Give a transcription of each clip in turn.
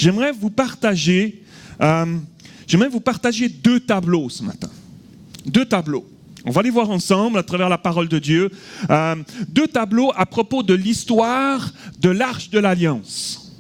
j'aimerais vous partager deux tableaux ce matin. Deux tableaux. On va les voir ensemble à travers la parole de Dieu. Deux tableaux à propos de l'histoire de l'Arche de l'Alliance.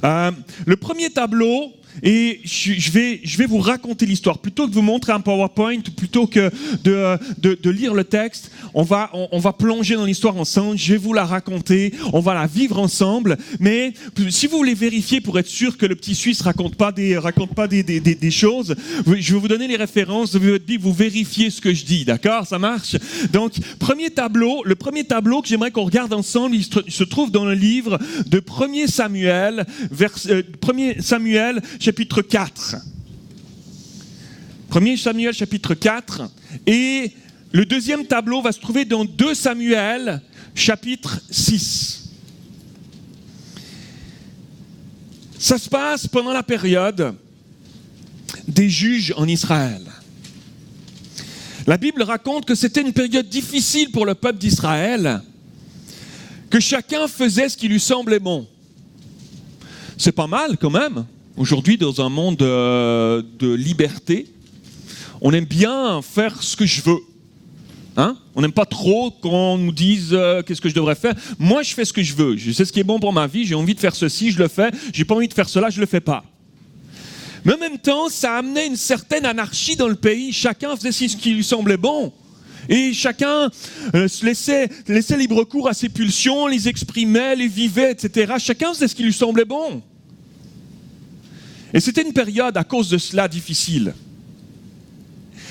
Le premier tableau, et je vais vous raconter l'histoire. Plutôt que de vous montrer un PowerPoint, plutôt que de lire le texte, on va plonger dans l'histoire ensemble. Je vais vous la raconter, on va la vivre ensemble. Mais si vous voulez vérifier pour être sûr que le petit Suisse raconte pas des choses, je vais vous donner les références de votre Bible, vous vérifiez ce que je dis, d'accord? Ça marche? Donc, le premier tableau que j'aimerais qu'on regarde ensemble, il se trouve dans le livre de 1 Samuel, 1 Samuel, chapitre 4. 1 Samuel, chapitre 4. Et le deuxième tableau va se trouver dans 2 Samuel, chapitre 6. Ça se passe pendant la période des juges en Israël. La Bible raconte que c'était une période difficile pour le peuple d'Israël, que chacun faisait ce qui lui semblait bon. C'est pas mal quand même. Aujourd'hui, dans un monde de liberté, on aime bien faire ce que je veux. Hein? On n'aime pas trop qu'on nous dise qu'est-ce que je devrais faire. Moi, je fais ce que je veux. Je sais ce qui est bon pour ma vie. J'ai envie de faire ceci, je le fais. J'ai pas envie de faire cela, je le fais pas. Mais en même temps, ça amenait une certaine anarchie dans le pays. Chacun faisait ce qui lui semblait bon. Et chacun laissait libre cours à ses pulsions, les exprimait, les vivait, etc. Chacun faisait ce qui lui semblait bon. Et c'était une période, à cause de cela, difficile.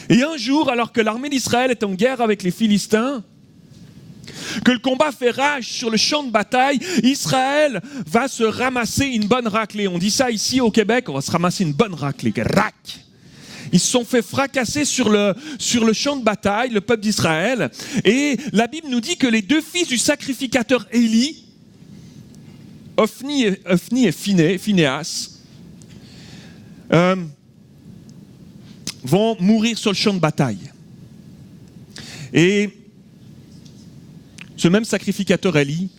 Et un jour, alors que l'armée d'Israël est en guerre avec les Philistins, que le combat fait rage sur le champ de bataille, Israël va se ramasser une bonne raclée. On dit ça ici au Québec, on va se ramasser une bonne raclée. Rac! Ils se sont fait fracasser sur le champ de bataille, le peuple d'Israël. Et la Bible nous dit que les deux fils du sacrificateur Élie, Ophni et Phinehas, vont mourir sur le champ de bataille. Et ce même sacrificateur Élie,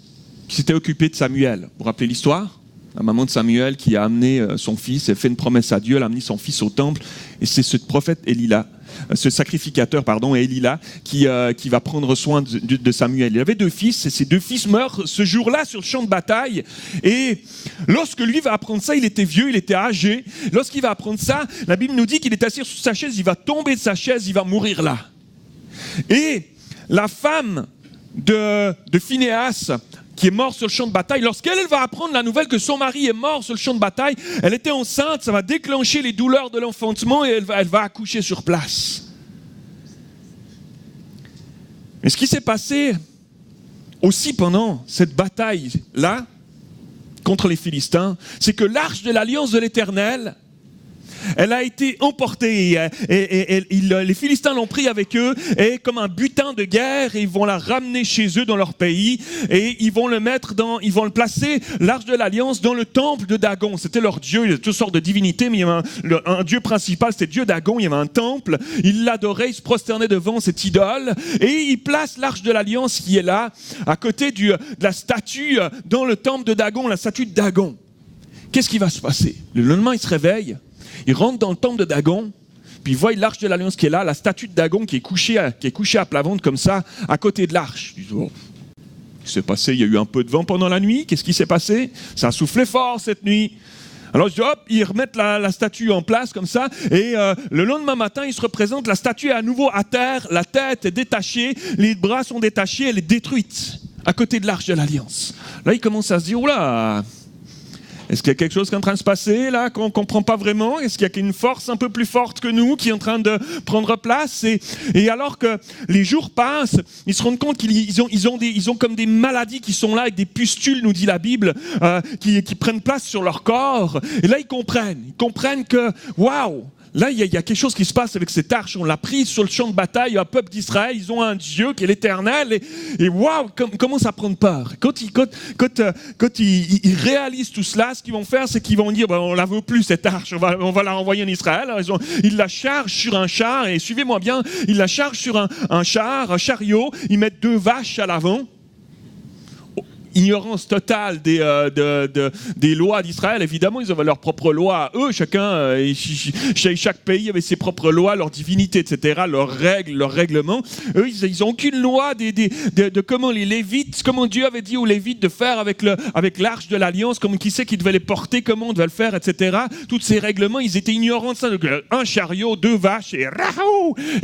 qui s'était occupé de Samuel, vous vous rappelez l'histoire? La maman de Samuel qui a amené son fils, elle fait une promesse à Dieu, elle a amené son fils au temple, et c'est ce prophète Élie-là, ce sacrificateur, Élie-là, qui va prendre soin de Samuel. Il avait 2 fils, et ces 2 fils meurent ce jour-là sur le champ de bataille. Et lorsque lui va apprendre ça, il était vieux, il était âgé. Lorsqu'il va apprendre ça, la Bible nous dit qu'il est assis sur sa chaise, il va tomber de sa chaise, il va mourir là. Et la femme de Phinehas, qui est mort sur le champ de bataille, lorsqu'elle va apprendre la nouvelle que son mari est mort sur le champ de bataille, elle était enceinte, ça va déclencher les douleurs de l'enfantement et elle va accoucher sur place. Mais ce qui s'est passé aussi pendant cette bataille-là, contre les Philistins, c'est que l'arche de l'alliance de l'Éternel, elle a été emportée et les Philistins l'ont pris avec eux et comme un butin de guerre, et ils vont la ramener chez eux dans leur pays et ils vont ils vont le placer, l'arche de l'alliance, dans le temple de Dagon. C'était leur dieu, il y a toutes sortes de divinités, mais il y avait un dieu principal, c'était Dieu Dagon. Il y avait un temple, ils l'adoraient, ils se prosternaient devant cette idole et ils placent l'arche de l'alliance qui est là, à côté de la statue dans le temple de Dagon, la statue de Dagon. Qu'est-ce qui va se passer? Le lendemain, ils se réveillent. Ils rentrent dans le temple de Dagon, puis ils voient l'arche de l'Alliance qui est là, la statue de Dagon qui est couchée à plat ventre comme ça, à côté de l'arche. Ils disent, oh, qu'est-ce qui s'est passé? Il y a eu un peu de vent pendant la nuit. Qu'est-ce qui s'est passé? Ça a soufflé fort cette nuit. Alors hop, ils remettent la statue en place comme ça, et le lendemain matin, ils se représentent, la statue est à nouveau à terre, la tête est détachée, les bras sont détachés, elle est détruite, à côté de l'arche de l'Alliance. Là, ils commencent à se dire, oula, est-ce qu'il y a quelque chose qui est en train de se passer là, qu'on ne comprend pas vraiment? Est-ce qu'il y a une force un peu plus forte que nous qui est en train de prendre place? Et alors que les jours passent, ils se rendent compte qu'ils ont comme des maladies qui sont là, avec des pustules, nous dit la Bible, qui prennent place sur leur corps. Et là, ils comprennent que, waouh! Là, il y a quelque chose qui se passe avec cette arche. On l'a prise sur le champ de bataille, un peuple d'Israël. Ils ont un Dieu qui est l'Éternel. Et waouh, commence à prendre peur. Quand ils réalisent tout cela, ce qu'ils vont faire, c'est qu'ils vont dire, on la veut plus cette arche. On va la renvoyer en Israël. Alors, ils la chargent sur un char. Et suivez-moi bien, ils la chargent sur un chariot. Ils mettent 2 vaches à l'avant. ignorance totale des lois d'Israël. Évidemment, ils avaient leurs propres lois à eux. Chaque pays avait ses propres lois, leurs divinités, etc., leurs règles, leurs règlements. Eux, ils n'ont aucune loi de comment les Lévites, comment Dieu avait dit aux Lévites de faire avec l'arche de l'Alliance, qui c'est qui devait les porter, comment on devait le faire, etc. Tous ces règlements, ils étaient ignorants de ça. Donc, un chariot, 2 vaches, et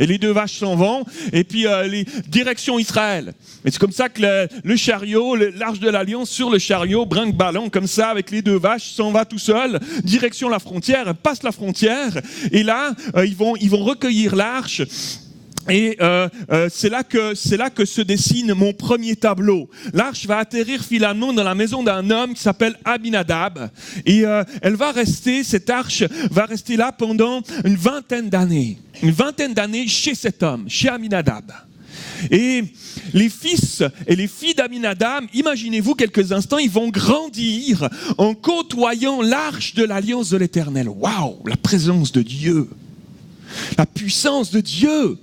les 2 vaches s'en vont. Et puis, les directions Israël. Et c'est comme ça que le chariot, l'arche de l'Alliance sur le chariot, brinque-ballon, comme ça, avec les 2 vaches, s'en va tout seul, direction la frontière, passe la frontière, et là, ils vont recueillir l'arche. Et c'est là que se dessine mon premier tableau. L'arche va atterrir finalement dans la maison d'un homme qui s'appelle Abinadab. Et cette arche va rester là pendant une vingtaine d'années. Une vingtaine d'années chez cet homme, chez Abinadab. Et les fils et les filles d'Aminadab, imaginez-vous quelques instants, ils vont grandir en côtoyant l'arche de l'Alliance de l'Éternel. Waouh, la présence de Dieu, la puissance de Dieu.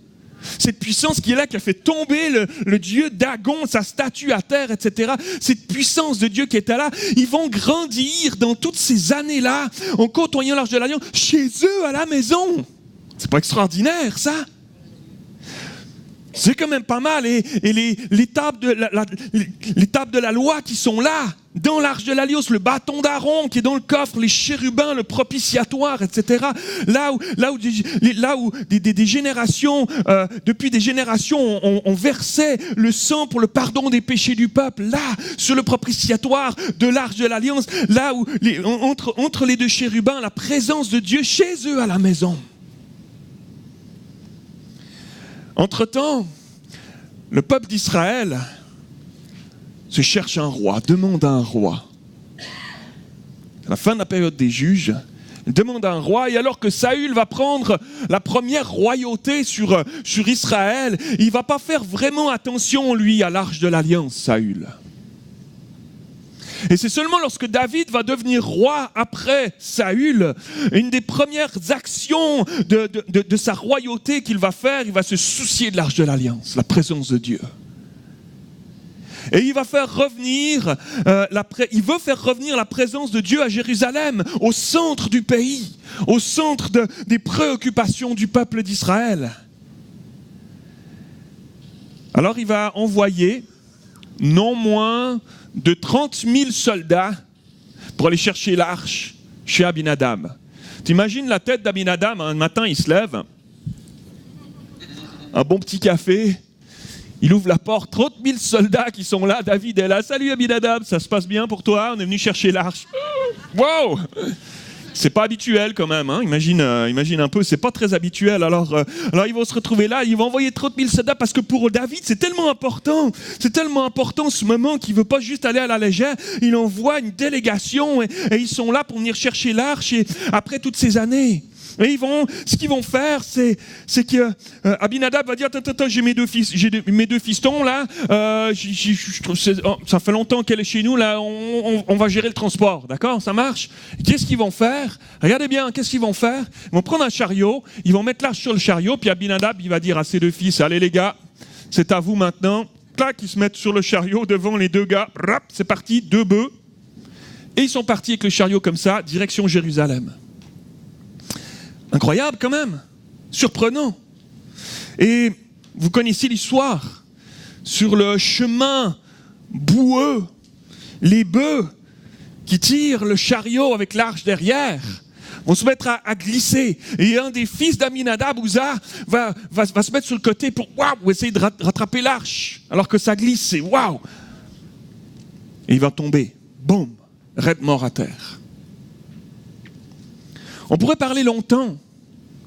Cette puissance qui est là, qui a fait tomber le dieu Dagon, sa statue à terre, etc. Cette puissance de Dieu qui était là, ils vont grandir dans toutes ces années-là en côtoyant l'arche de l'Alliance chez eux à la maison. C'est pas extraordinaire, ça? C'est quand même pas mal. Et les tables de la loi qui sont là, dans l'arche de l'Alliance, le bâton d'Aaron qui est dans le coffre, les chérubins, le propitiatoire, etc. Là où des générations, depuis des générations, on versait le sang pour le pardon des péchés du peuple. Là, sur le propitiatoire de l'arche de l'Alliance, là où entre les 2 chérubins, la présence de Dieu chez eux à la maison. Entre-temps, le peuple d'Israël se cherche un roi, demande un roi. À la fin de la période des juges, il demande un roi, et alors que Saül va prendre la première royauté sur Israël, il ne va pas faire vraiment attention, lui, à l'arche de l'Alliance, Saül. Et c'est seulement lorsque David va devenir roi après Saül, une des premières actions de sa royauté qu'il va faire, il va se soucier de l'arche de l'Alliance, la présence de Dieu. Et il va faire revenir, il veut faire revenir la présence de Dieu à Jérusalem, au centre du pays, au centre des préoccupations du peuple d'Israël. Alors il va envoyer non moins de 30 000 soldats pour aller chercher l'arche chez Abinadab. T'imagines la tête d'Abinadab, un matin il se lève, un bon petit café, il ouvre la porte, 30 000 soldats qui sont là, David est là, salut Abinadab, ça se passe bien pour toi, on est venu chercher l'arche. Wow! C'est pas habituel quand même, hein? Imagine un peu, c'est pas très habituel. Alors ils vont se retrouver là, ils vont envoyer 30 000 soldats parce que pour David c'est tellement important ce moment qu'il veut pas juste aller à la légère. Il envoie une délégation et ils sont là pour venir chercher l'arche et après toutes ces années. Et ce qu'ils vont faire, c'est que Abinadab va dire attends, j'ai mes 2 fistons là, ça fait longtemps qu'elle est chez nous là, on va gérer le transport, d'accord, ça marche. Qu'est-ce qu'ils vont faire? Regardez bien, qu'est-ce qu'ils vont faire? Ils vont prendre un chariot, ils vont mettre l'arche sur le chariot, puis Abinadab il va dire à ses 2 fils, allez les gars, c'est à vous maintenant. Clac, ils se mettent sur le chariot devant les 2 gars, rap, c'est parti, 2 bœufs, et ils sont partis avec le chariot comme ça, direction Jérusalem. Incroyable quand même, surprenant. Et vous connaissez l'histoire, sur le chemin boueux, les bœufs qui tirent le chariot avec l'arche derrière vont se mettre à glisser. Et un des fils d'Aminadab, Uza, va se mettre sur le côté pour essayer de rattraper l'arche, alors que ça glisse, c'est waouh. Et il va tomber, boum, raide mort à terre. On pourrait parler longtemps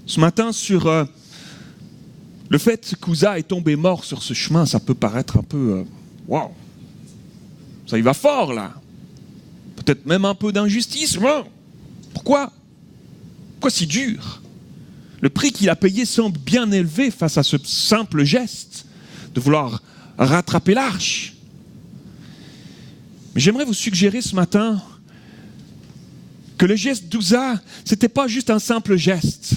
ce matin sur le fait qu'Uza est tombé mort sur ce chemin. Ça peut paraître un peu waouh, ça y va fort là. Peut-être même un peu d'injustice. Pourquoi si dur? Le prix qu'il a payé semble bien élevé face à ce simple geste de vouloir rattraper l'arche. Mais j'aimerais vous suggérer ce matin que le geste d'Uza, ce n'était pas juste un simple geste,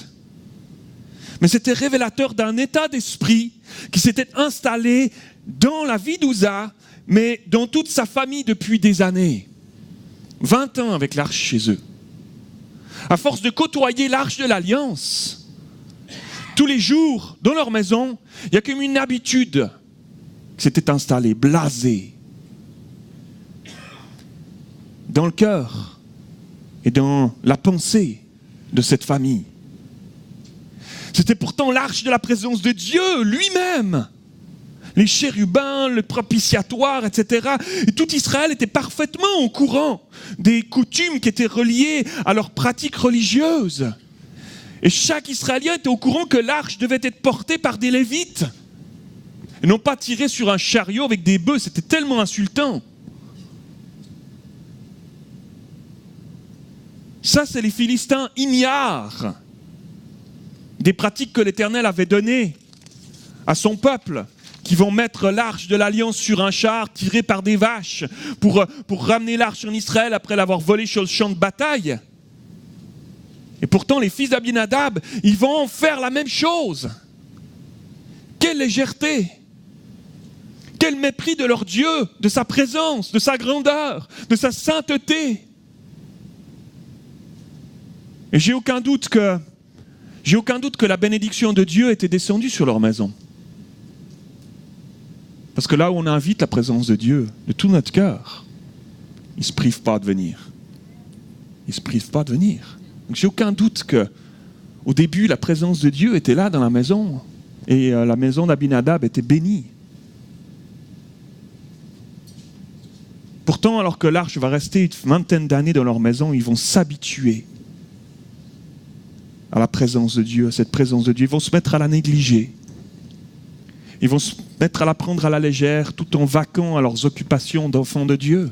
mais c'était révélateur d'un état d'esprit qui s'était installé dans la vie d'Uza, mais dans toute sa famille depuis des années. 20 ans avec l'arche chez eux. À force de côtoyer l'arche de l'Alliance, tous les jours, dans leur maison, il y a comme une habitude qui s'était installée, blasée. Dans le cœur et dans la pensée de cette famille. C'était pourtant l'arche de la présence de Dieu lui-même. Les chérubins, le propitiatoire, etc. Et tout Israël était parfaitement au courant des coutumes qui étaient reliées à leurs pratiques religieuses. Et chaque Israélien était au courant que l'arche devait être portée par des Lévites. Et non pas tirée sur un chariot avec des bœufs, c'était tellement insultant. Ça, c'est les Philistins ignares des pratiques que l'Éternel avait données à son peuple, qui vont mettre l'arche de l'Alliance sur un char tiré par des vaches pour ramener l'arche en Israël après l'avoir volée sur le champ de bataille. Et pourtant, les fils d'Abinadab, ils vont faire la même chose. Quelle légèreté! Quel mépris de leur Dieu, de sa présence, de sa grandeur, de sa sainteté! Et j'ai aucun doute que la bénédiction de Dieu était descendue sur leur maison. Parce que là où on invite la présence de Dieu de tout notre cœur, ils ne se privent pas de venir. Ils ne se privent pas de venir. Donc j'ai aucun doute qu'au début, la présence de Dieu était là dans la maison. Et la maison d'Abinadab était bénie. Pourtant, alors que l'arche va rester une vingtaine d'années dans leur maison, ils vont s'habituer à la présence de Dieu, à cette présence de Dieu. Ils vont se mettre à la négliger. Ils vont se mettre à la prendre à la légère tout en vaquant à leurs occupations d'enfants de Dieu.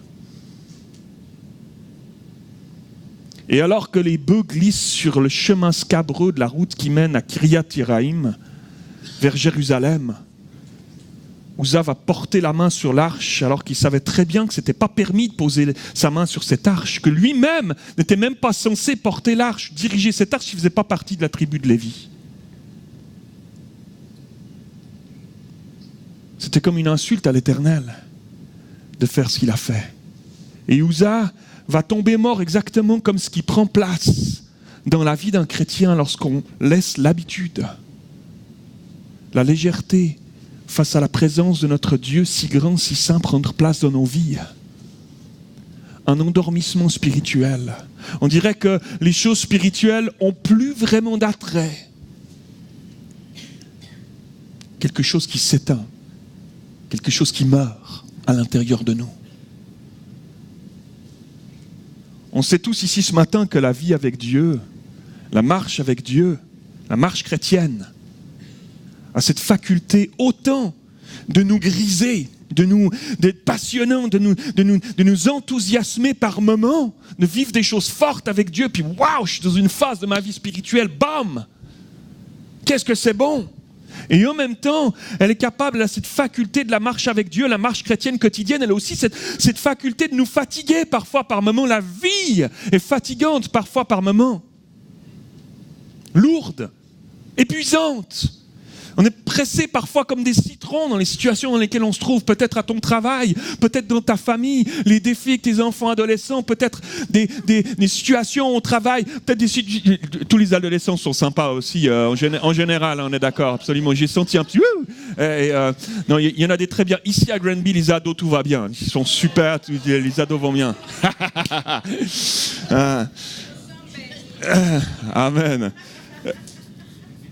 Et alors que les bœufs glissent sur le chemin scabreux de la route qui mène à Kiryat-Yéarim, vers Jérusalem, Uza va porter la main sur l'arche alors qu'il savait très bien que ce n'était pas permis de poser sa main sur cette arche, que lui-même n'était même pas censé porter l'arche, diriger cette arche, il ne faisait pas partie de la tribu de Lévi. C'était comme une insulte à l'Éternel de faire ce qu'il a fait. Et Uza va tomber mort exactement comme ce qui prend place dans la vie d'un chrétien lorsqu'on laisse l'habitude, la légèreté face à la présence de notre Dieu si grand, si saint prendre place dans nos vies. Un endormissement spirituel. On dirait que les choses spirituelles ont plus vraiment d'attrait. Quelque chose qui s'éteint. Quelque chose qui meurt à l'intérieur de nous. On sait tous ici ce matin que la vie avec Dieu, la marche avec Dieu, la marche chrétienne, a cette faculté autant de nous griser, d'être passionnant, de nous enthousiasmer par moments, de vivre des choses fortes avec Dieu, puis waouh, je suis dans une phase de ma vie spirituelle, bam! Qu'est-ce que c'est bon! Et en même temps, elle est capable, elle a cette faculté de la marche avec Dieu, la marche chrétienne quotidienne, elle a aussi cette faculté de nous fatiguer parfois par moments. La vie est fatigante parfois par moments. Lourde, épuisante. On est pressé parfois comme des citrons dans les situations dans lesquelles on se trouve, peut-être à ton travail, peut-être dans ta famille, les défis avec tes enfants adolescents, peut-être des situations au travail, peut-être tous les adolescents sont sympas aussi, en général, on est d'accord, absolument. J'ai senti un petit... non, il y en a des très bien. Ici à Granby, les ados, tout va bien. Ils sont super, les ados vont bien. Amen.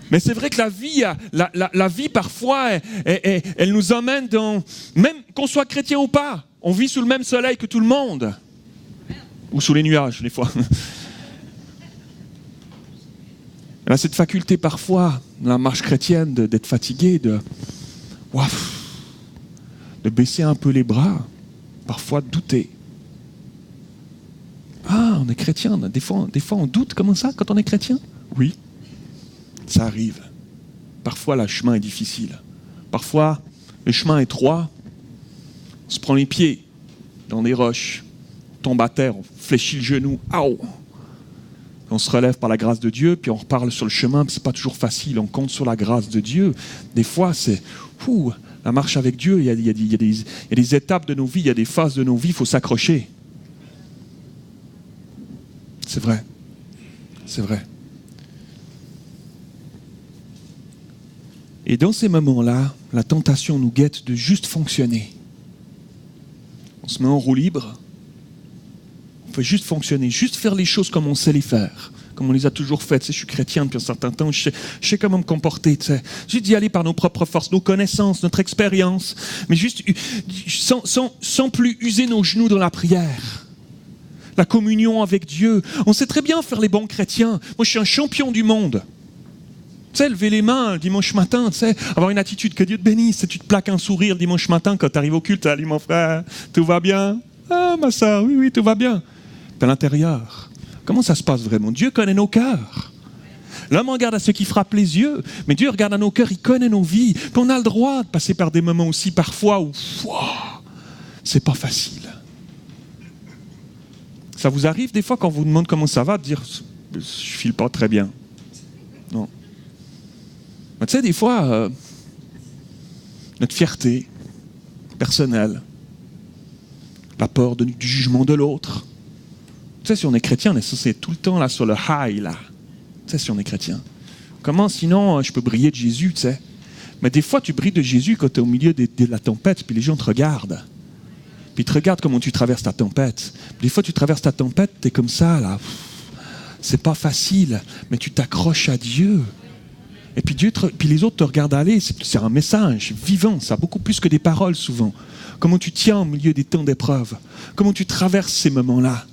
Mais c'est vrai que la vie parfois, elle nous emmène dans... Même qu'on soit chrétien ou pas, on vit sous le même soleil que tout le monde. Ou sous les nuages, des fois. Elle a cette faculté parfois, dans la marche chrétienne, d'être fatigué, de baisser un peu les bras, parfois de douter. Ah, on est chrétien, des fois on doute, comment ça, quand on est chrétien? Oui. Ça arrive. Parfois, le chemin est difficile. Parfois, le chemin est étroit. On se prend les pieds dans des roches. On tombe à terre, on fléchit le genou. Aouh! On se relève par la grâce de Dieu, puis on reparle sur le chemin. C'est pas toujours facile. On compte sur la grâce de Dieu. Des fois, c'est La marche avec Dieu, il y a des étapes de nos vies, il y a des phases de nos vies, il faut s'accrocher. C'est vrai. C'est vrai. Et dans ces moments-là, la tentation nous guette de juste fonctionner. On se met en roue libre. On fait juste fonctionner, juste faire les choses comme on sait les faire. Comme on les a toujours faites. Tu sais, je suis chrétien depuis un certain temps, je sais comment me comporter. Tu sais. Juste d'y aller par nos propres forces, nos connaissances, notre expérience, mais juste sans plus user nos genoux dans la prière. La communion avec Dieu. On sait très bien faire les bons chrétiens. Moi, je suis un champion du monde. Tu sais, lever les mains le dimanche matin, tu sais, avoir une attitude que Dieu te bénisse. Tu te plaques un sourire le dimanche matin quand tu arrives au culte. Tu dis, mon frère, tout va bien? Ah, ma soeur, oui, tout va bien. Puis à l'intérieur, comment ça se passe vraiment? Dieu connaît nos cœurs. L'homme regarde à ce qui frappe les yeux, mais Dieu regarde à nos cœurs, il connaît nos vies. Puis on a le droit de passer par des moments aussi parfois où c'est pas facile. Ça vous arrive des fois quand on vous demande comment ça va, de dire je file pas très bien. Non. Mais tu sais, des fois, notre fierté personnelle, la peur du jugement de l'autre. Tu sais, si on est chrétien, on est censé être tout le temps là sur le high, là. Tu sais, si on est chrétien. Comment sinon je peux briller de Jésus, tu sais? Mais des fois, tu brilles de Jésus quand tu es au milieu de la tempête, puis les gens te regardent. Puis ils te regardent comment tu traverses ta tempête. Puis des fois, tu traverses ta tempête, tu es comme ça, là. C'est pas facile, mais tu t'accroches à Dieu. Et puis, puis les autres te regardent aller. C'est un message vivant, ça, beaucoup plus que des paroles souvent. Comment tu tiens au milieu des temps d'épreuve. Comment tu traverses ces moments-là.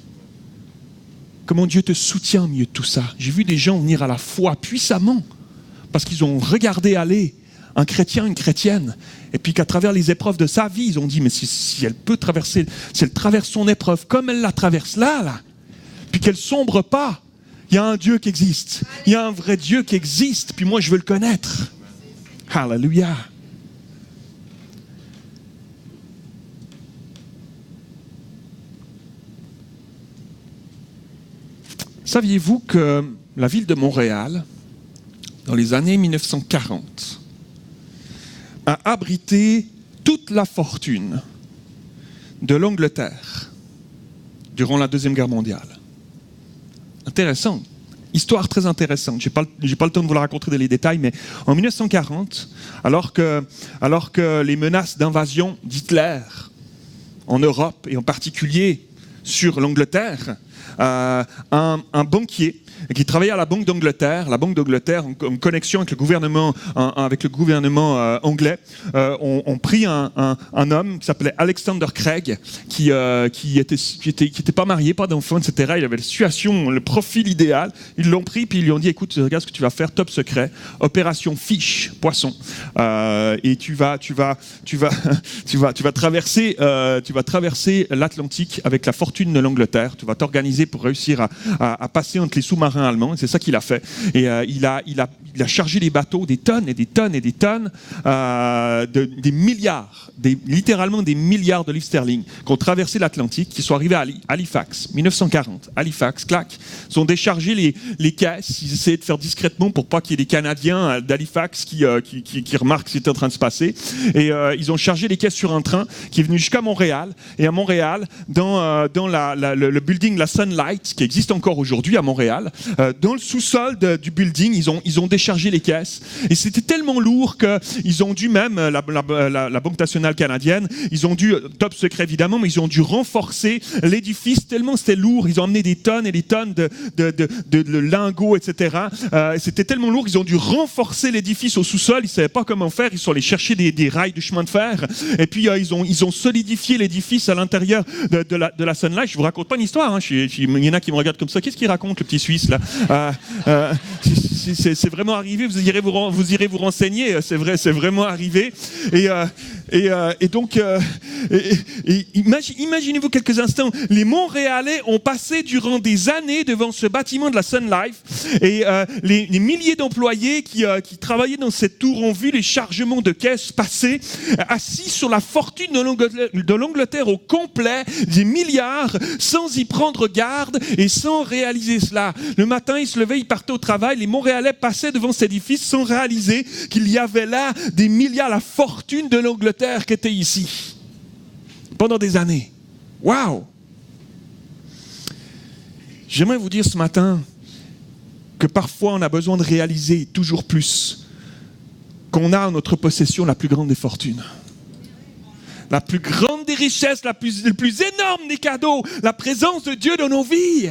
Comment Dieu te soutient au milieu de tout ça. J'ai vu des gens venir à la foi puissamment parce qu'ils ont regardé aller un chrétien, une chrétienne, et puis qu'à travers les épreuves de sa vie, ils ont dit, mais si elle peut traverser, si elle traverse son épreuve comme elle la traverse là, puis qu'elle sombre pas, il y a un Dieu qui existe, il y a un vrai Dieu qui existe, puis moi je veux le connaître. Alléluia. Saviez-vous que la ville de Montréal, dans les années 1940, a abrité toute la fortune de l'Angleterre durant la Deuxième Guerre mondiale? Intéressant. Histoire très intéressante. Je n'ai pas le temps de vous la raconter dans les détails, mais en 1940, alors que les menaces d'invasion d'Hitler en Europe, et en particulier sur l'Angleterre, un banquier qui travaillait à la Banque d'Angleterre en connexion avec le gouvernement, anglais, ont pris un homme qui s'appelait Alexander Craig, qui était pas marié, pas d'enfant, etc. Il avait la situation, le profil idéal. Ils l'ont pris puis ils lui ont dit, écoute, regarde ce que tu vas faire, top secret, opération fiche poisson, et tu vas traverser l'Atlantique avec la fortune de l'Angleterre. Tu vas t'organiser pour réussir à passer entre les sous-marins allemands. C'est ça qu'il a fait. Et il a chargé les bateaux des tonnes et des tonnes et des tonnes, des milliards, littéralement des milliards de livres sterling qui ont traversé l'Atlantique, qui sont arrivés à Halifax, 1940. Halifax, clac. Ils ont déchargé les caisses. Ils essayaient de faire discrètement pour pas qu'il y ait des Canadiens d'Halifax qui remarquent ce qui était en train de se passer. Et ils ont chargé les caisses sur un train qui est venu jusqu'à Montréal. Et à Montréal, dans le building La Sunlight, qui existe encore aujourd'hui à Montréal, dans le sous-sol du building, ils ont déchargé les caisses. Et c'était tellement lourd qu'ils ont dû même, la Banque nationale canadienne, ils ont dû, top secret évidemment, mais ils ont dû renforcer l'édifice tellement c'était lourd. Ils ont amené des tonnes et des tonnes de lingots, etc. C'était tellement lourd qu'ils ont dû renforcer l'édifice au sous-sol. Ils ne savaient pas comment faire. Ils sont allés chercher des rails de chemin de fer. Et puis, ils ont solidifié l'édifice à l'intérieur de la Sunlight. Je ne vous raconte pas une histoire. Hein. Il y en a qui me regardent comme ça. Qu'est-ce qu'il raconte, le petit Suisse, là? C'est vraiment arrivé. Vous irez vous renseigner. C'est vrai, c'est vraiment arrivé. Et donc, imaginez-vous quelques instants. Les Montréalais ont passé durant des années devant ce bâtiment de la Sun Life. Et les milliers d'employés qui travaillaient dans cette tour ont vu les chargements de caisses passer, assis sur la fortune de l'Angleterre au complet, des milliards, sans y prendre garde et sans réaliser cela. Le matin, ils se levaient, ils partaient au travail. Les Montréalais Montréalais passaient devant cet édifice sans réaliser qu'il y avait là des milliards, la fortune de l'Angleterre qui était ici. Pendant des années. Waouh! J'aimerais vous dire ce matin que parfois on a besoin de réaliser toujours plus qu'on a en notre possession la plus grande des fortunes. La plus grande des richesses, le plus énorme des cadeaux, la présence de Dieu dans nos vies.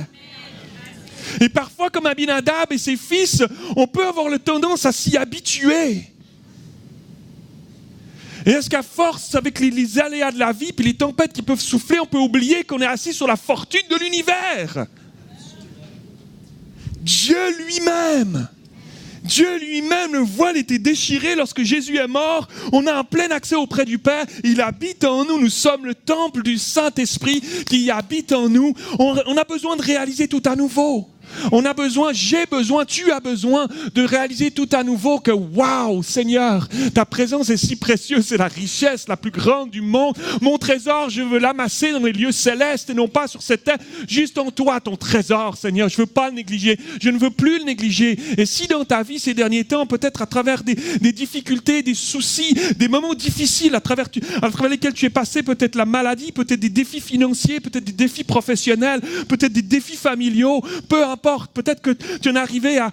Et parfois, comme Abinadab et ses fils, on peut avoir la tendance à s'y habituer. Et est-ce qu'à force, avec les aléas de la vie, puis les tempêtes qui peuvent souffler, on peut oublier qu'on est assis sur la fortune de l'univers? Dieu lui-même, le voile était déchiré lorsque Jésus est mort. On a un plein accès auprès du Père. Il habite en nous. Nous sommes le temple du Saint-Esprit qui habite en nous. On a besoin de réaliser tout à nouveau. On a besoin, j'ai besoin, tu as besoin de réaliser tout à nouveau que waouh, Seigneur, ta présence est si précieuse, c'est la richesse la plus grande du monde. Mon trésor, je veux l'amasser dans les lieux célestes et non pas sur cette terre. Juste en toi, ton trésor, Seigneur. Je ne veux pas le négliger. Je ne veux plus le négliger. Et si dans ta vie, ces derniers temps, peut-être à travers des difficultés, des soucis, des moments difficiles à travers lesquels tu es passé, peut-être la maladie, peut-être des défis financiers, peut-être des défis professionnels, peut-être des défis familiaux, peu importe. Peut-être que tu en es arrivé à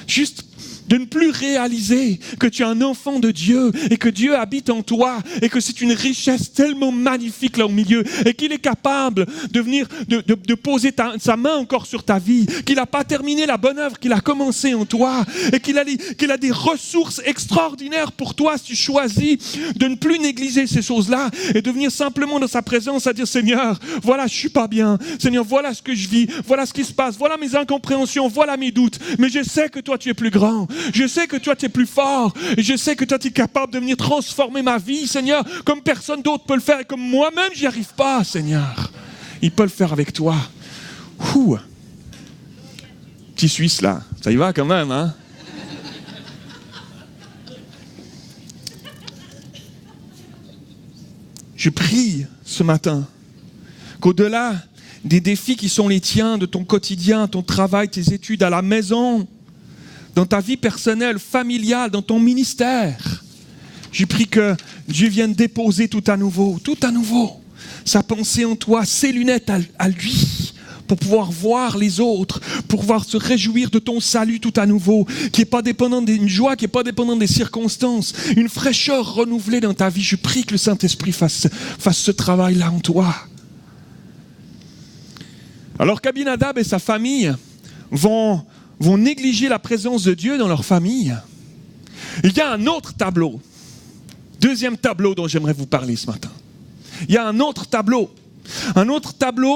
juste de ne plus réaliser que tu es un enfant de Dieu et que Dieu habite en toi et que c'est une richesse tellement magnifique là au milieu et qu'il est capable de venir de poser sa main encore sur ta vie, qu'il n'a pas terminé la bonne œuvre qu'il a commencée en toi et qu'il a des ressources extraordinaires pour toi si tu choisis de ne plus négliger ces choses-là et de venir simplement dans sa présence à dire Seigneur, voilà je suis pas bien, Seigneur voilà ce que je vis, voilà ce qui se passe, voilà mes incompréhensions, voilà mes doutes, mais je sais que toi tu es plus grand. Je sais que toi, tu es plus fort. Et je sais que toi, tu es capable de venir transformer ma vie, Seigneur, comme personne d'autre peut le faire. Et comme moi-même, j'y arrive pas, Seigneur. Il peut le faire avec toi. Ouh. Petit Suisse, là. Ça y va quand même, hein? Je prie ce matin qu'au-delà des défis qui sont les tiens, de ton quotidien, ton travail, tes études, à la maison, dans ta vie personnelle, familiale, dans ton ministère. Je prie que Dieu vienne déposer tout à nouveau, sa pensée en toi, ses lunettes à lui, pour pouvoir voir les autres, pour pouvoir se réjouir de ton salut tout à nouveau, qui n'est pas dépendant d'une joie, qui n'est pas dépendant des circonstances, une fraîcheur renouvelée dans ta vie. Je prie que le Saint-Esprit fasse ce travail-là en toi. Alors qu'Abinadab et sa famille vont négliger la présence de Dieu dans leur famille. Il y a un autre tableau, deuxième tableau dont j'aimerais vous parler ce matin. Il y a un autre tableau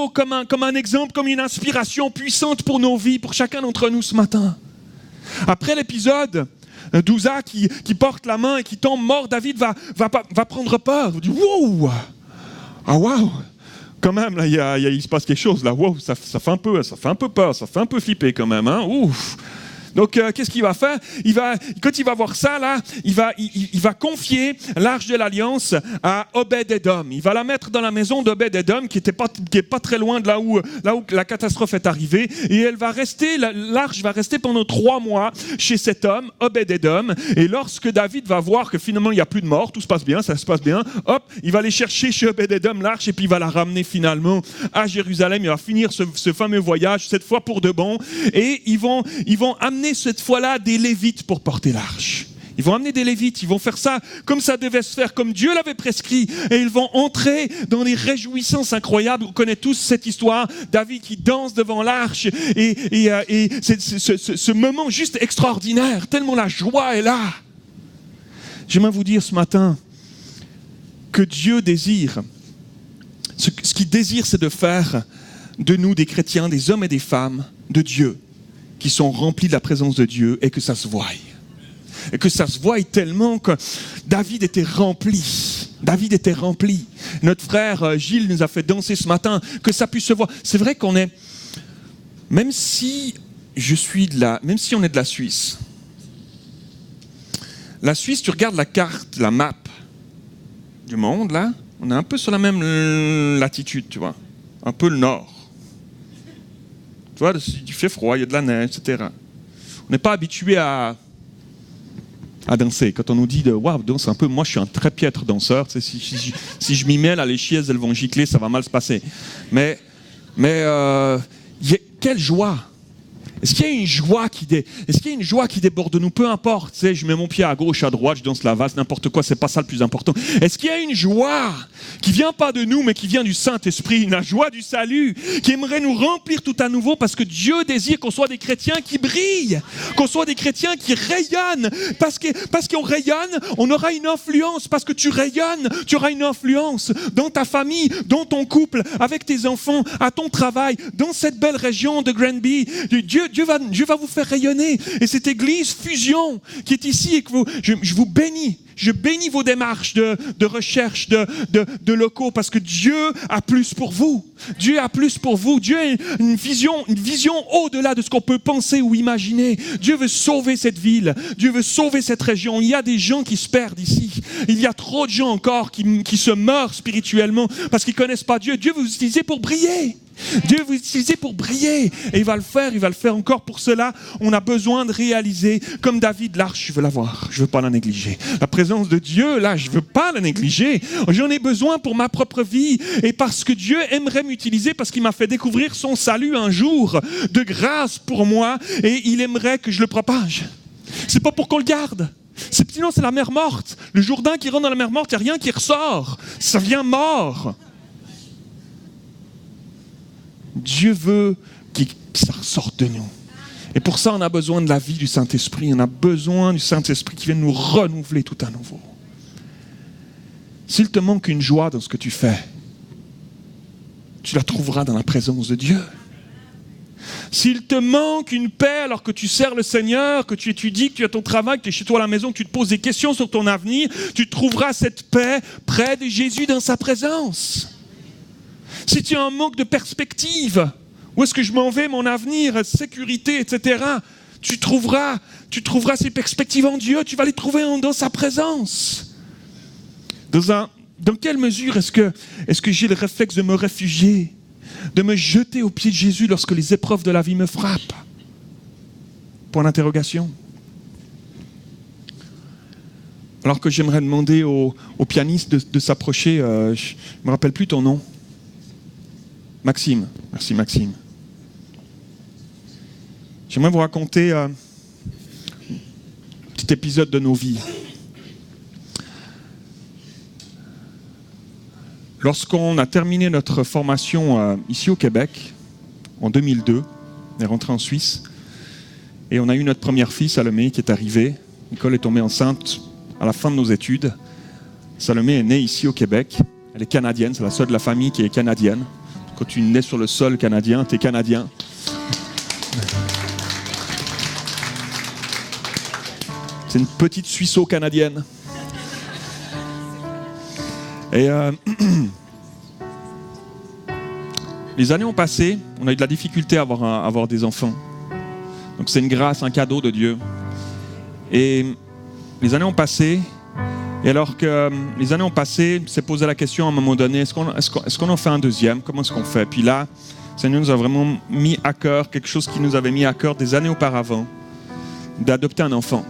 comme un exemple, comme une inspiration puissante pour nos vies, pour chacun d'entre nous ce matin. Après l'épisode d'Uza qui porte la main et qui tombe mort, David va prendre peur. Il dit wow, ah wow. Quand même, là, il se passe quelque chose. Là, wow, ça fait un peu peur, ça fait un peu flipper quand même. Hein? Ouf. Donc, qu'est-ce qu'il va faire? Quand il va voir ça, là, il va confier l'arche de l'Alliance à Obed-Édom. Il va la mettre dans la maison d'Obed-Édom, qui est pas très loin de là où la catastrophe est arrivée. Et l'arche va rester pendant 3 mois chez cet homme, Obed-Édom. Et lorsque David va voir que finalement, il n'y a plus de mort, tout se passe bien, ça se passe bien, hop, il va aller chercher chez Obed-Édom l'arche et puis il va la ramener finalement à Jérusalem. Il va finir ce fameux voyage, cette fois pour de bon. Et ils vont amener cette fois-là des Lévites pour porter l'arche. Ils vont amener des Lévites, ils vont faire ça comme ça devait se faire, comme Dieu l'avait prescrit, et ils vont entrer dans des réjouissances incroyables. On connaît tous cette histoire, David qui danse devant l'arche, et ce moment juste extraordinaire, tellement la joie est là. J'aimerais vous dire ce matin que Dieu désire, ce qu'il désire, c'est de faire de nous des chrétiens, des hommes et des femmes de Dieu, qui sont remplis de la présence de Dieu et que ça se voie. Et que ça se voie tellement que David était rempli. Notre frère Gilles nous a fait danser ce matin, que ça puisse se voir. C'est vrai qu'on est, même si on est de la Suisse, la Suisse, tu regardes la carte, la map du monde, là, on est un peu sur la même latitude, tu vois, un peu le nord. Tu vois, il fait froid, il y a de la neige, etc. On n'est pas habitué à danser. Quand on nous dit waouh, danse un peu, moi je suis un très piètre danseur. Si je m'y mêle, là, les chaises elles vont gicler, ça va mal se passer. Mais quelle joie! Est-ce qu'il y a une joie qui déborde de nous? Peu importe, tu sais, je mets mon pied à gauche, à droite, je danse la valse, n'importe quoi, c'est pas ça le plus important. Est-ce qu'il y a une joie qui vient pas de nous, mais qui vient du Saint-Esprit, la joie du salut, qui aimerait nous remplir tout à nouveau, parce que Dieu désire qu'on soit des chrétiens qui brillent, qu'on soit des chrétiens qui rayonnent, parce qu'on rayonne, on aura une influence, parce que tu rayonnes, tu auras une influence dans ta famille, dans ton couple, avec tes enfants, à ton travail, dans cette belle région de Granby. Dieu va vous faire rayonner. Et cette église Fusion qui est ici, et que je vous bénis. Je bénis vos démarches de recherche de locaux, parce que Dieu a plus pour vous. Dieu a plus pour vous. Dieu a une vision au-delà de ce qu'on peut penser ou imaginer. Dieu veut sauver cette ville. Dieu veut sauver cette région. Il y a des gens qui se perdent ici. Il y a trop de gens encore qui se meurent spirituellement parce qu'ils ne connaissent pas Dieu. Dieu veut vous utiliser pour briller. Dieu veut vous utiliser pour briller. Et il va le faire encore. Pour cela, on a besoin de réaliser, comme David, l'arche, je veux la voir. Je ne veux pas la négliger. La présence de Dieu, là, je ne veux pas la négliger. J'en ai besoin pour ma propre vie. Et parce que Dieu aimerait m'utiliser, parce qu'il m'a fait découvrir son salut un jour de grâce pour moi, et il aimerait que je le propage. C'est pas pour qu'on le garde. Sinon, c'est la mer morte. Le Jourdain qui rentre dans la mer morte, il n'y a rien qui ressort. Ça vient mort. Dieu veut que ça ressorte de nous. Et pour ça, on a besoin de la vie du Saint-Esprit. On a besoin du Saint-Esprit qui vient nous renouveler tout à nouveau. S'il te manque une joie dans ce que tu fais, tu la trouveras dans la présence de Dieu. S'il te manque une paix alors que tu sers le Seigneur, que tu étudies, que tu as ton travail, que tu es chez toi à la maison, que tu te poses des questions sur ton avenir, tu trouveras cette paix près de Jésus dans sa présence. Si tu as un manque de perspective, où est-ce que je m'en vais, mon avenir, sécurité, etc., tu trouveras ces perspectives en Dieu, tu vas les trouver dans sa présence. Dans quelle mesure est-ce que j'ai le réflexe de me réfugier, de me jeter aux pieds de Jésus lorsque les épreuves de la vie me frappent? Point d'interrogation. Alors que j'aimerais demander au pianiste de s'approcher, je ne me rappelle plus ton nom. Maxime. Merci Maxime. J'aimerais vous raconter un petit épisode de nos vies. Lorsqu'on a terminé notre formation ici au Québec, en 2002, on est rentré en Suisse, et on a eu notre première fille, Salomé, qui est arrivée. Nicole est tombée enceinte à la fin de nos études. Salomé est née ici au Québec. Elle est canadienne, c'est la seule de la famille qui est canadienne. Quand tu nais sur le sol canadien, tu es canadien. C'est une petite Suisseau-canadienne. Et les années ont passé, on a eu de la difficulté à avoir des enfants. Donc c'est une grâce, un cadeau de Dieu. Et les années ont passé, et alors que les années ont passé, on s'est posé la question à un moment donné, est-ce qu'on en fait un deuxième? Comment est-ce qu'on fait? Puis là, le Seigneur nous a vraiment mis à cœur, quelque chose qui nous avait mis à cœur des années auparavant, d'adopter un enfant.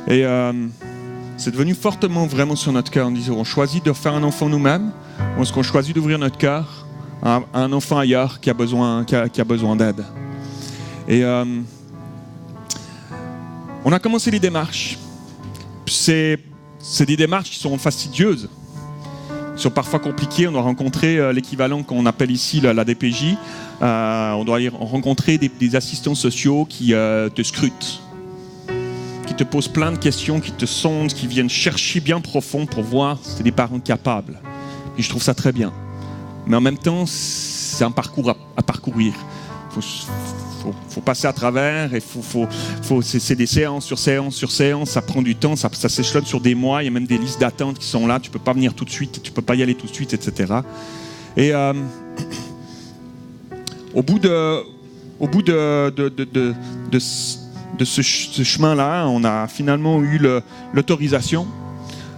Et c'est devenu fortement vraiment sur notre cœur. On disait, on choisit de faire un enfant nous-mêmes, ou est-ce qu'on choisit d'ouvrir notre cœur à un enfant ailleurs qui a besoin d'aide? Et on a commencé les démarches. C'est des démarches qui sont fastidieuses, qui sont parfois compliquées. On doit rencontrer l'équivalent qu'on appelle ici la DPJ. On doit rencontrer des assistants sociaux qui te scrutent, qui te posent plein de questions, qui te sondent, qui viennent chercher bien profond pour voir si c'est des parents capables. Et je trouve ça très bien. Mais en même temps, c'est un parcours à parcourir. Faut passer à travers, et c'est des séances sur séances sur séances, ça prend du temps, ça s'échelonne sur des mois, il y a même des listes d'attente qui sont là, tu ne peux pas venir tout de suite, tu ne peux pas y aller tout de suite, etc. Et au bout de ce chemin-là, on a finalement eu l'autorisation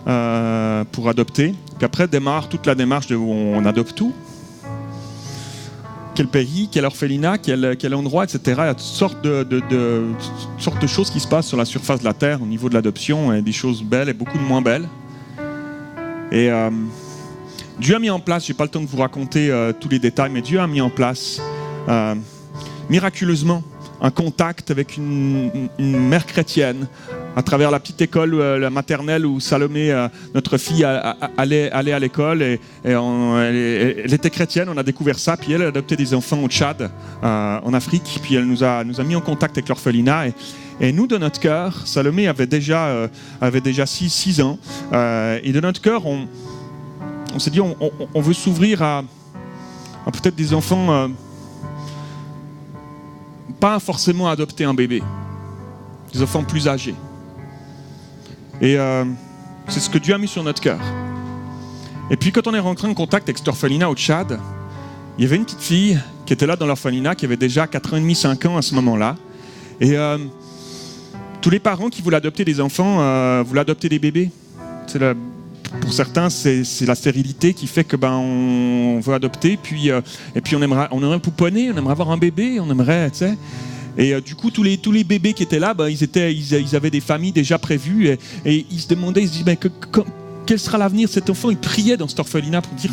pour adopter. Puis après démarre toute la démarche où on adopte tout. Puis quel pays, quel orphelinat, quel endroit, etc. Il y a toutes sortes de choses qui se passent sur la surface de la terre au niveau de l'adoption, et des choses belles et beaucoup de moins belles. Et Dieu a mis en place, je n'ai pas le temps de vous raconter tous les détails, mais Dieu a mis en place miraculeusement un contact avec une mère chrétienne à travers la petite école la maternelle où Salomé, notre fille, allait à l'école. Elle était chrétienne, on a découvert ça. Puis elle a adopté des enfants au Tchad, en Afrique. Puis elle nous a mis en contact avec l'orphelinat. Et nous, de notre cœur, Salomé avait déjà 6 ans. Et de notre cœur, on s'est dit, on veut s'ouvrir à peut-être des enfants, pas forcément adopter un bébé, des enfants plus âgés. Et c'est ce que Dieu a mis sur notre cœur. Et puis quand on est rentré en contact avec cet orphelinat au Tchad, il y avait une petite fille qui était là dans l'orphelinat, qui avait déjà 4 ans et demi, 5 ans à ce moment-là. Et tous les parents qui voulaient adopter des enfants voulaient adopter des bébés. Pour certains, c'est la stérilité qui fait que on veut adopter, puis on aimerait pouponner, on aimerait avoir un bébé, on aimerait, tu sais. Et du coup, tous les bébés qui étaient là, ils avaient des familles déjà prévues, et ils se demandaient, ils se disaient, quel sera l'avenir de cet enfant? Ils priaient dans cet orphelinat pour dire,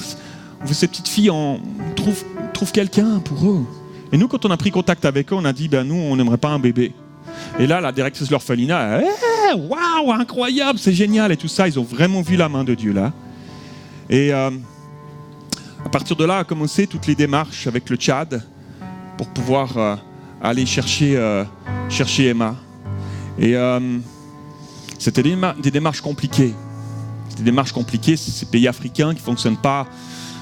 on veut ces petites filles, on trouve quelqu'un pour eux. Et nous, quand on a pris contact avec eux, on a dit, nous, on n'aimerait pas un bébé. Et là, la directrice de l'orphelinat, waouh, incroyable, c'est génial, et tout ça. Ils ont vraiment vu la main de Dieu là. Et à partir de là, a commencé toutes les démarches avec le Tchad pour pouvoir aller chercher Emma. Et c'était des démarches compliquées. C'était des démarches compliquées, c'est ces pays africains qui ne fonctionnent pas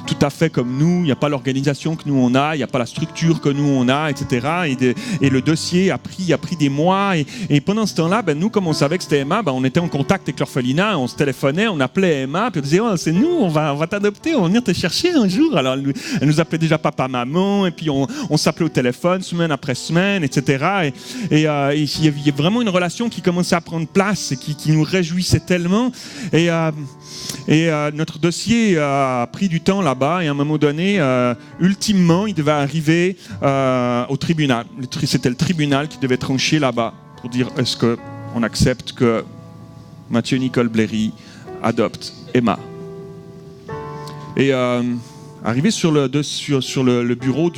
tout à fait comme nous, il n'y a pas l'organisation que nous on a, il n'y a pas la structure que nous on a, etc. Et le dossier a pris des mois. Et pendant ce temps-là, nous, comme on savait que c'était Emma, on était en contact avec l'orphelinat, on se téléphonait, on appelait Emma, puis on disait, c'est nous, on va t'adopter, on va venir te chercher un jour. Alors elle nous appelait déjà papa, maman, et puis on s'appelait au téléphone semaine après semaine, etc. Et il y avait vraiment une relation qui commençait à prendre place et qui nous réjouissait tellement. Et notre dossier a pris du temps là-bas, et à un moment donné, ultimement, il devait arriver au tribunal. C'était le tribunal qui devait trancher là-bas pour dire, est-ce qu'on accepte que Mathieu Nicole Blairy adopte Emma. Et arrivé sur le bureau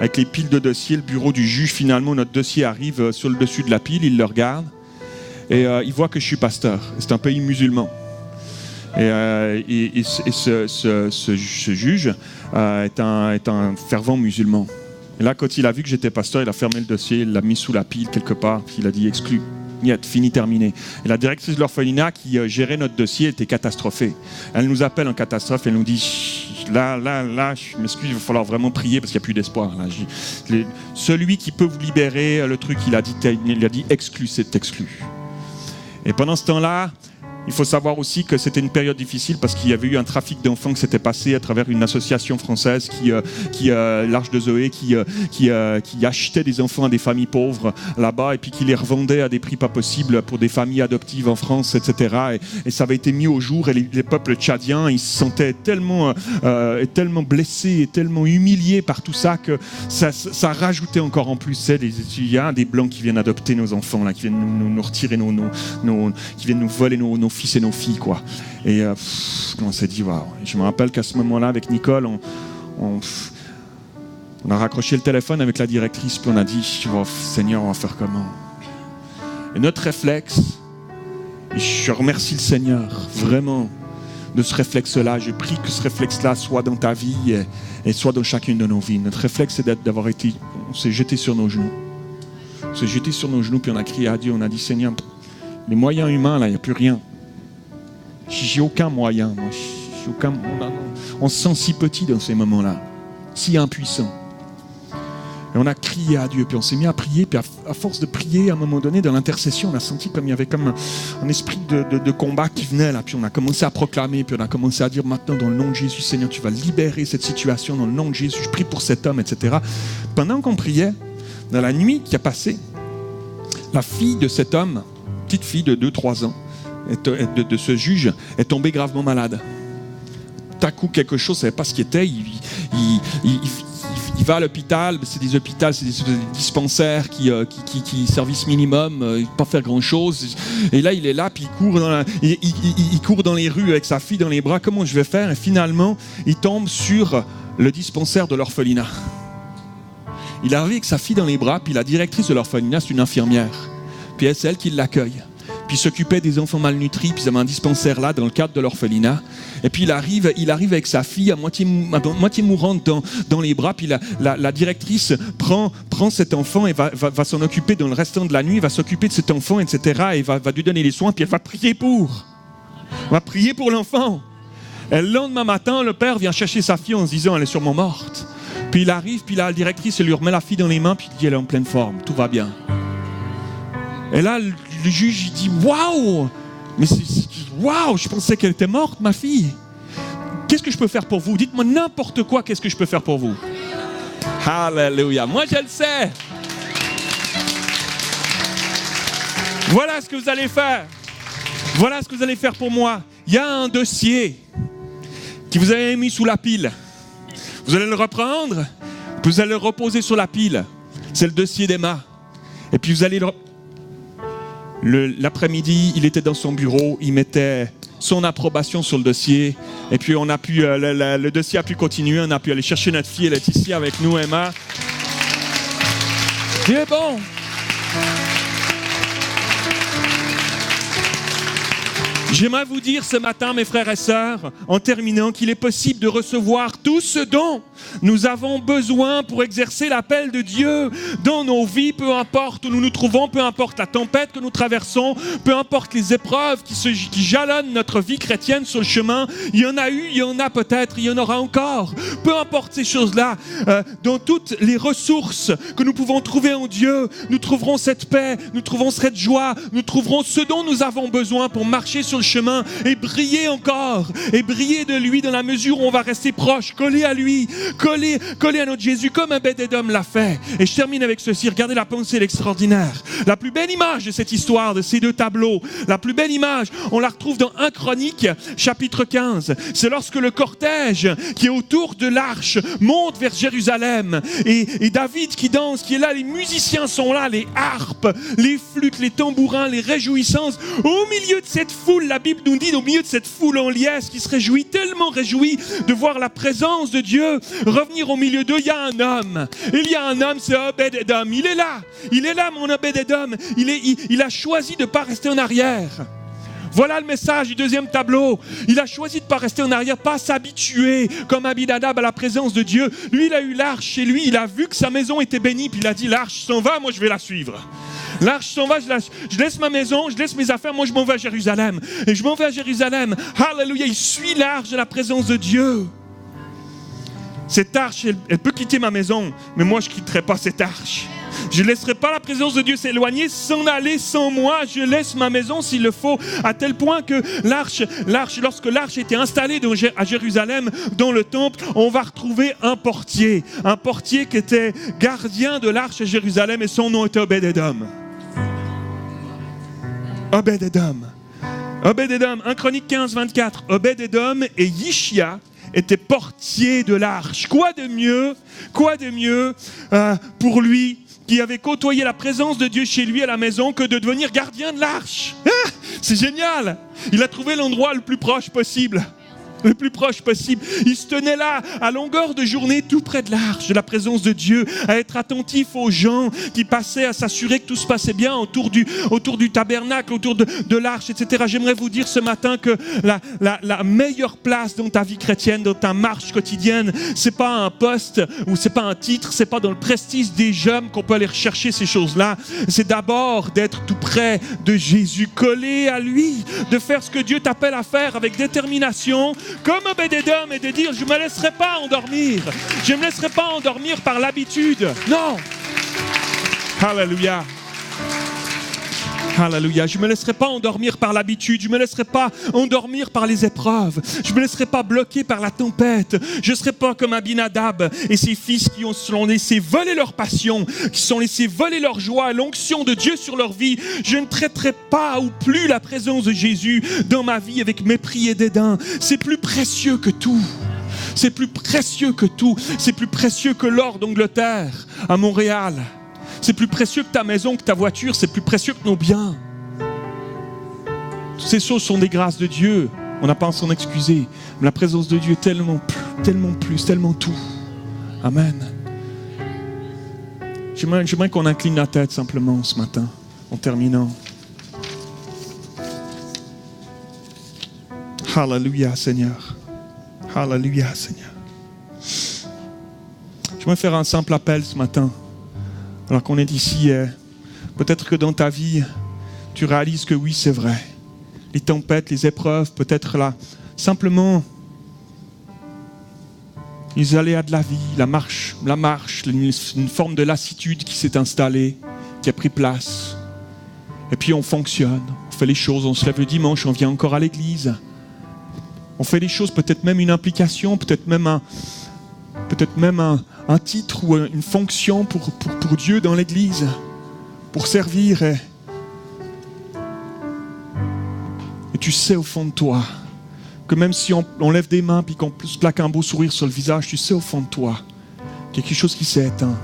avec les piles de dossiers, le bureau du juge, finalement, notre dossier arrive sur le dessus de la pile, il le regarde, et il voit que je suis pasteur. C'est un pays musulman. Et ce juge est un fervent musulman. Et là, quand il a vu que j'étais pasteur, il a fermé le dossier, il l'a mis sous la pile quelque part, puis il a dit exclu. Niet, fini, terminé. Et la directrice de l'orphelinat qui gérait notre dossier était catastrophée. Elle nous appelle en catastrophe, elle nous dit là, je m'excuse, il va falloir vraiment prier parce qu'il n'y a plus d'espoir. Là. Celui qui peut vous libérer, le truc, il a dit exclu, c'est exclu. Et pendant ce temps-là, il faut savoir aussi que c'était une période difficile parce qu'il y avait eu un trafic d'enfants qui s'était passé à travers une association française l'Arche de Zoé, qui achetait des enfants à des familles pauvres là-bas et puis qui les revendait à des prix pas possibles pour des familles adoptives en France, etc. Et ça avait été mis au jour, et les peuples tchadiens, ils se sentaient tellement blessés et tellement humiliés par tout ça que ça rajoutait encore en plus. Il y a des blancs qui viennent adopter nos enfants, là, qui viennent nous retirer qui viennent nous voler nos fils et nos filles, quoi. Et on s'est dit, waouh. Je me rappelle qu'à ce moment-là, avec Nicole, on a raccroché le téléphone avec la directrice, puis on a dit, oh, Seigneur, on va faire comment? Et notre réflexe, et je remercie le Seigneur, vraiment, de ce réflexe-là. Je prie que ce réflexe-là soit dans ta vie et soit dans chacune de nos vies. Notre réflexe, c'est on s'est jeté sur nos genoux. On s'est jeté sur nos genoux, puis on a crié à Dieu, on a dit, Seigneur, les moyens humains, là, il n'y a plus rien. J'ai aucun moyen. Moi. On se sent si petit dans ces moments-là, si impuissant. Et on a crié à Dieu, puis on s'est mis à prier, puis à force de prier, à un moment donné, dans l'intercession, on a senti comme il y avait comme un esprit de combat qui venait là, puis on a commencé à proclamer, puis on a commencé à dire maintenant, dans le nom de Jésus, Seigneur, tu vas libérer cette situation, dans le nom de Jésus, je prie pour cet homme, etc. Pendant qu'on priait, dans la nuit qui a passé, la fille de cet homme, petite fille de 2-3 ans, de ce juge, est tombée gravement malade. Tout à coup, quelque chose, ne savait pas ce qui était, il il va à l'hôpital, c'est des hôpitaux, c'est des dispensaires qui service minimum, pas faire grand-chose. Et là, il est là, puis il court dans les rues avec sa fille dans les bras. Comment je vais faire? Et finalement, il tombe sur le dispensaire de l'orphelinat. Il arrive avec sa fille dans les bras, puis la directrice de l'orphelinat, c'est une infirmière. Puis c'est elle qui l'accueille. Puis il s'occupait des enfants malnutris, puis ils avaient un dispensaire là, dans le cadre de l'orphelinat. Et puis il arrive avec sa fille à moitié mourante dans les bras, puis la directrice prend cet enfant et va s'en occuper dans le restant de la nuit, va s'occuper de cet enfant, etc. Et va lui donner les soins, puis elle va prier pour. Elle va prier pour l'enfant. Et le lendemain matin, le père vient chercher sa fille en se disant, elle est sûrement morte. Puis il arrive, puis la directrice elle lui remet la fille dans les mains, puis il dit, elle est en pleine forme, tout va bien. Et là, le juge, il dit, waouh, waouh, je pensais qu'elle était morte, ma fille. Qu'est-ce que je peux faire pour vous? Dites-moi n'importe quoi, qu'est-ce que je peux faire pour vous? Alléluia, moi je le sais. Voilà ce que vous allez faire. Voilà ce que vous allez faire pour moi. Il y a un dossier que vous avez mis sous la pile. Vous allez le reprendre, vous allez le reposer sur la pile. C'est le dossier d'Emma. Et puis vous allez l'après-midi, il était dans son bureau, il mettait son approbation sur le dossier. Et puis on a pu, le dossier a pu continuer, on a pu aller chercher notre fille, elle est ici avec nous, Emma. Dieu est bon. J'aimerais vous dire ce matin, mes frères et sœurs, en terminant, qu'il est possible de recevoir tout ce dont nous avons besoin pour exercer l'appel de Dieu dans nos vies, peu importe où nous nous trouvons, peu importe la tempête que nous traversons, peu importe les épreuves qui jalonnent notre vie chrétienne sur le chemin. Il y en a eu, il y en a peut-être, il y en aura encore. Peu importe ces choses-là, dans toutes les ressources que nous pouvons trouver en Dieu, nous trouverons cette paix, nous trouverons cette joie, nous trouverons ce dont nous avons besoin pour marcher sur le chemin et briller encore, et briller de lui dans la mesure où on va rester proche, collé à lui, collé à notre Jésus, comme Obed-Édom l'a fait. Et je termine avec ceci, regardez la pensée extraordinaire. La plus belle image de cette histoire, de ces deux tableaux, la plus belle image, on la retrouve dans 1 Chronique, chapitre 15. C'est lorsque le cortège qui est autour de l'arche monte vers Jérusalem, et David qui danse, qui est là, les musiciens sont là, les harpes, les flûtes, les tambourins, les réjouissances. Au milieu de cette foule, la Bible nous dit, au milieu de cette foule en liesse qui se réjouit, tellement réjouie de voir la présence de Dieu revenir au milieu d'eux, il y a un homme. Il y a un homme, c'est Obed-Édom. Il est là, mon Obed-Édom. Il a choisi de ne pas rester en arrière. Voilà le message du deuxième tableau. Il a choisi de ne pas rester en arrière, pas s'habituer comme Abinadab à la présence de Dieu. Lui, il a eu l'arche chez lui, il a vu que sa maison était bénie, puis il a dit, l'arche s'en va, moi je vais la suivre. L'arche s'en va, je laisse ma maison, je laisse mes affaires, moi je m'en vais à Jérusalem. Et je m'en vais à Jérusalem. Alléluia, il suit l'arche de la présence de Dieu. Cette arche, elle peut quitter ma maison, mais moi je ne quitterai pas cette arche. Je ne laisserai pas la présence de Dieu s'éloigner, s'en aller sans moi. Je laisse ma maison s'il le faut, à tel point que lorsque l'arche était installée à Jérusalem, dans le temple, on va retrouver un portier qui était gardien de l'arche à Jérusalem, et son nom était Obed-Édom. Obed-Édom, 1 Chronique 15, 24. Obed-Édom et Yishia étaient portiers de l'arche. Quoi de mieux pour lui, qui avait côtoyé la présence de Dieu chez lui à la maison, que de devenir gardien de l'arche. Ah, c'est génial. Il a trouvé l'endroit le plus proche possible. Le plus proche possible. Il se tenait là, à longueur de journée, tout près de l'arche, de la présence de Dieu, à être attentif aux gens qui passaient, à s'assurer que tout se passait bien autour du tabernacle, autour de l'arche, etc. J'aimerais vous dire ce matin que la meilleure place dans ta vie chrétienne, dans ta marche quotidienne, c'est pas un poste ou c'est pas un titre, c'est pas dans le prestige des jeunes qu'on peut aller rechercher ces choses-là. C'est d'abord d'être tout près de Jésus, collé à lui, de faire ce que Dieu t'appelle à faire avec détermination, comme Obed-Édom, et de dire, je ne me laisserai pas endormir. Je ne me laisserai pas endormir par l'habitude. Non. Alléluia. Alléluia. Je ne me laisserai pas endormir par l'habitude. Je ne me laisserai pas endormir par les épreuves. Je ne me laisserai pas bloquer par la tempête. Je ne serai pas comme Abinadab et ses fils qui se sont laissés voler leur passion, qui se sont laissés voler leur joie, l'onction de Dieu sur leur vie. Je ne traiterai pas ou plus la présence de Jésus dans ma vie avec mépris et dédain. C'est plus précieux que tout. C'est plus précieux que tout. C'est plus précieux que l'or d'Angleterre à Montréal. C'est plus précieux que ta maison, que ta voiture. C'est plus précieux que nos biens. Toutes ces choses sont des grâces de Dieu. On n'a pas à s'en excuser. Mais la présence de Dieu est tellement plus, tellement tout. Amen. J'aimerais qu'on incline la tête simplement ce matin, en terminant. Alléluia, Seigneur. Alléluia, Seigneur. J'aimerais faire un simple appel ce matin. Alors qu'on est ici, peut-être que dans ta vie, tu réalises que oui, c'est vrai. Les tempêtes, les épreuves, peut-être là, simplement, les aléas de la vie, la marche, une forme de lassitude qui s'est installée, qui a pris place. Et puis on fonctionne, on fait les choses, on se lève le dimanche, on vient encore à l'église. On fait les choses, peut-être même une implication, peut-être même un titre ou une fonction pour Dieu dans l'église, pour servir. Et tu sais au fond de toi que même si on lève des mains et qu'on se plaque un beau sourire sur le visage, tu sais au fond de toi qu'il y a quelque chose qui s'est éteint.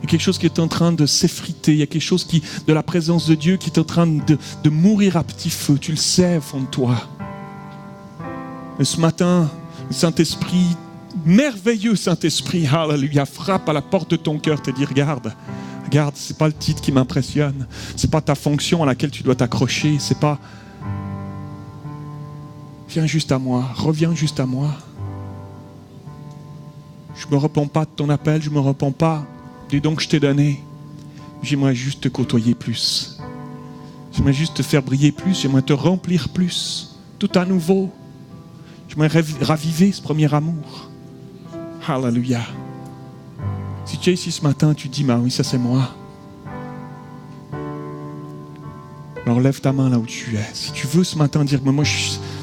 Il y a quelque chose qui est en train de s'effriter. Il y a quelque chose de la présence de Dieu qui est en train de mourir à petit feu. Tu le sais au fond de toi. Et ce matin, le Saint-Esprit, merveilleux Saint-Esprit, alléluia, frappe à la porte de ton cœur, te dit, regarde, c'est pas le titre qui m'impressionne, c'est pas ta fonction à laquelle tu dois t'accrocher, c'est pas... Viens juste à moi, reviens juste à moi. Je me repens pas de ton appel, je me repens pas des dons que je t'ai donnés. J'aimerais juste te côtoyer plus. J'aimerais juste te faire briller plus, j'aimerais te remplir plus, tout à nouveau. J'aimerais raviver ce premier amour. Alléluia. Si tu es ici ce matin, tu te dis, oui, ça c'est moi. Alors lève ta main là où tu es. Si tu veux ce matin dire, moi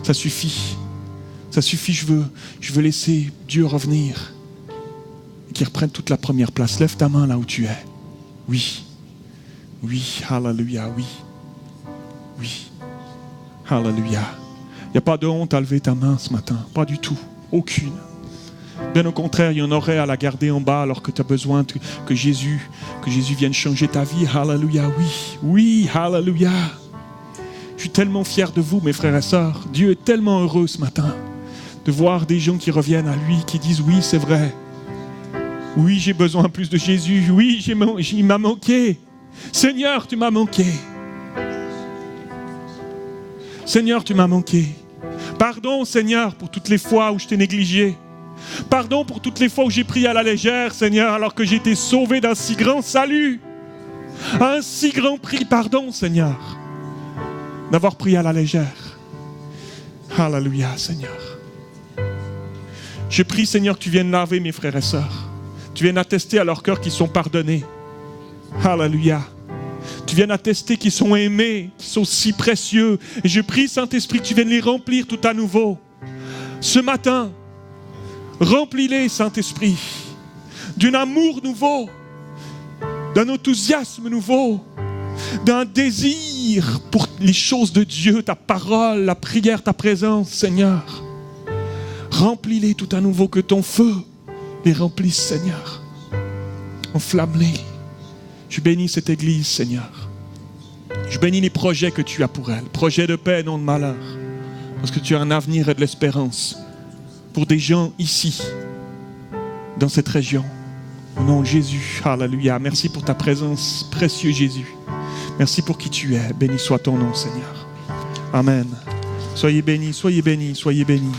ça suffit. Ça suffit, je veux laisser Dieu revenir. Et qu'il reprenne toute la première place. Lève ta main là où tu es. Oui. Oui, alléluia, oui. Oui. Alléluia. Il n'y a pas de honte à lever ta main ce matin. Pas du tout. Aucune. Bien au contraire, il y en aurait à la garder en bas alors que tu as besoin que Jésus vienne changer ta vie. Alléluia, oui. Oui, alléluia. Je suis tellement fier de vous, mes frères et sœurs. Dieu est tellement heureux ce matin de voir des gens qui reviennent à lui, qui disent oui, c'est vrai. Oui, j'ai besoin plus de Jésus. Oui, il m'a manqué. Seigneur, tu m'as manqué. Seigneur, tu m'as manqué. Pardon, Seigneur, pour toutes les fois où je t'ai négligé. Pardon pour toutes les fois où j'ai pris à la légère, Seigneur, alors que j'ai été sauvé d'un si grand salut. À un si grand prix. Pardon, Seigneur, d'avoir pris à la légère. Alléluia, Seigneur. Je prie, Seigneur, que tu viennes laver mes frères et sœurs. Tu viennes attester à leur cœur qu'ils sont pardonnés. Alléluia. Tu viennes attester qu'ils sont aimés, qu'ils sont si précieux. Et je prie, Saint-Esprit, que tu viennes les remplir tout à nouveau. Ce matin, remplis-les, Saint-Esprit, d'un amour nouveau, d'un enthousiasme nouveau, d'un désir pour les choses de Dieu, ta parole, la prière, ta présence, Seigneur. Remplis-les tout à nouveau, que ton feu les remplisse, Seigneur. Enflamme-les. Je bénis cette église, Seigneur. Je bénis les projets que tu as pour elle. Projets de paix, non de malheur. Parce que tu as un avenir et de l'espérance pour des gens ici, dans cette région. Au nom de Jésus, alléluia. Merci pour ta présence, précieux Jésus. Merci pour qui tu es. Béni soit ton nom, Seigneur. Amen. Soyez bénis, soyez bénis, soyez bénis.